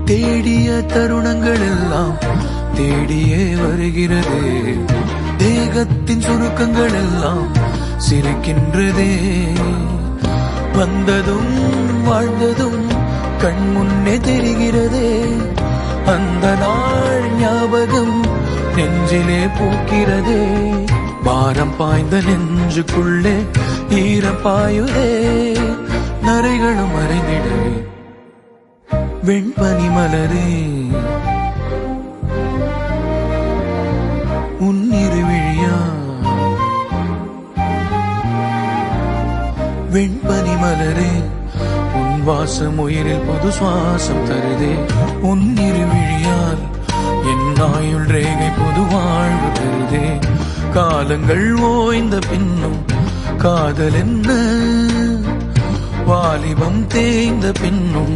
தேடிய தருணங்கள் எல்லாம் தேடியே வருகிறது. தேகத்தின் சுருக்கங்கள் எல்லாம் சிரிக்கின்றதே. வந்ததும் வாழ்ந்ததும் கண் முன்னே தெரிகிறதே. அந்த நாள் ஞாபகம் நெஞ்சிலே பூக்கிறதே. பாரம் பாய்ந்த நெஞ்சுக்குள்ளே ஈரம் பாயுதே. நரைகளும் மறைந்திடவே வெண்பனி மலரே உன்னிரு விழியா. வெண்பனி மலரே உன் வாசம் உயிரில் புது சுவாசம் தருதே. உன்னிரு விழியால் என் ஆயுள் ரேகை புது வாழ்வு தருதே. காலங்கள் ஓய்ந்த பின்னும் காதல் என்ன, வாலிபம் தேய்ந்த பின்னும்